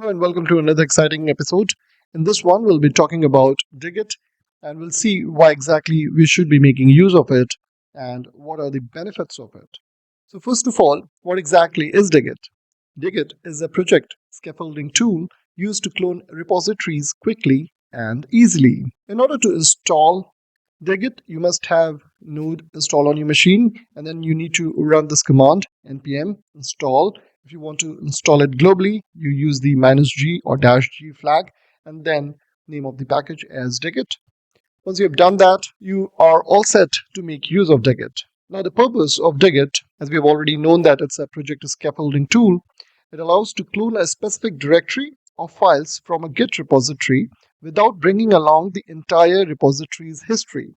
Hello and welcome to another exciting episode. In this one, we'll be talking about Degit and we'll see why exactly we should be making use of it and what are the benefits of it. So, first of all, what exactly is Degit? Degit is a project scaffolding tool used to clone repositories quickly and easily. In order to install Degit, you must have Node installed on your machine, and then you need to run this command npm install. If you want to install it globally, you use the -g or -g flag and then name of the package as Degit. Once you have done that, you are all set to make use of Degit. Now, the purpose of Degit, as we have already known that it's a project scaffolding tool, it allows to clone a specific directory of files from a Git repository without bringing along the entire repository's history.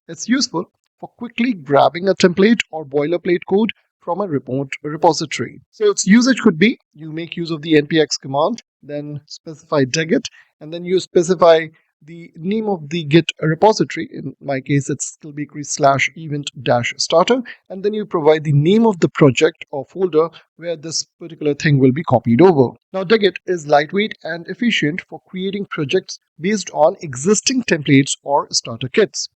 It's useful for quickly grabbing a template or boilerplate code from a remote repository. So its usage could be you make use of the npx command, then specify Degit, and then you specify the name of the Git repository. In my case, it's SkillBakery /event-starter, and then you provide the name of the project or folder where this particular thing will be copied over. Now, Degit is lightweight and efficient for creating projects based on existing templates or starter kits.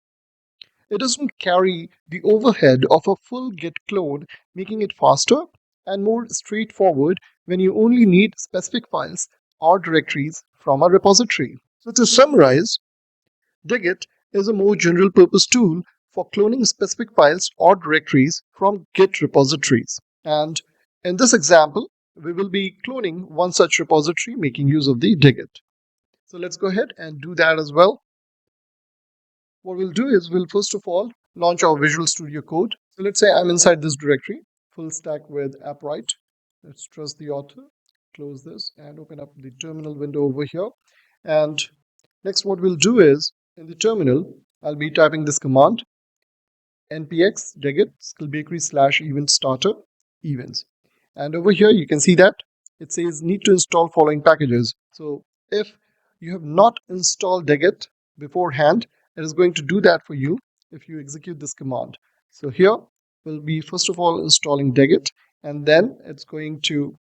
It doesn't carry the overhead of a full Git clone, making it faster and more straightforward when you only need specific files or directories from a repository. So to summarize, Degit is a more general purpose tool for cloning specific files or directories from Git repositories. And in this example, we will be cloning one such repository making use of the Degit. So let's go ahead and do that as well. What we'll do is we'll first of all launch our Visual Studio Code. So let's say I'm inside this directory, full stack with AppWrite. Let's trust the author, close this and open up the terminal window over here. And next what we'll do is in the terminal, I'll be typing this command npx degit skillbakery /event-starter events. And over here you can see that it says need to install following packages. So if you have not installed Degit beforehand, it is going to do that for you if you execute this command. So here we'll be first of all installing Degit, and then it's going to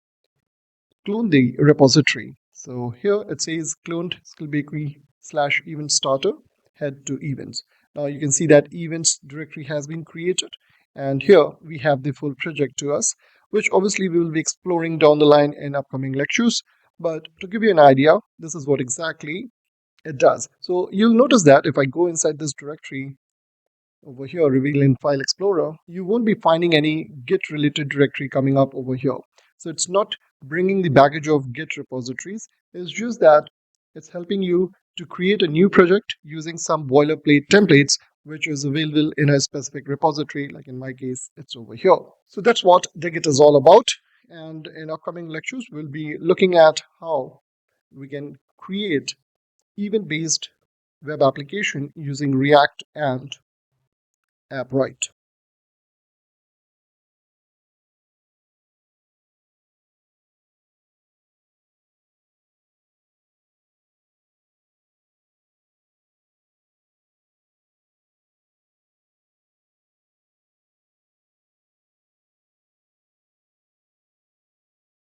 clone the repository. So here it says cloned skillbakery /event-starter head to events. Now you can see that events directory has been created, and here we have the full project to us, which obviously we will be exploring down the line in upcoming lectures. But to give you an idea, this is what exactly it does. So you'll notice that if I go inside this directory over here, reveal in File Explorer, you won't be finding any Git related directory coming up over here. So it's not bringing the baggage of Git repositories. It's just that it's helping you to create a new project using some boilerplate templates which is available in a specific repository. Like in my case, it's over here. So that's what Degit is all about. And in upcoming lectures, we'll be looking at how we can create event-based web application using React and AppWrite.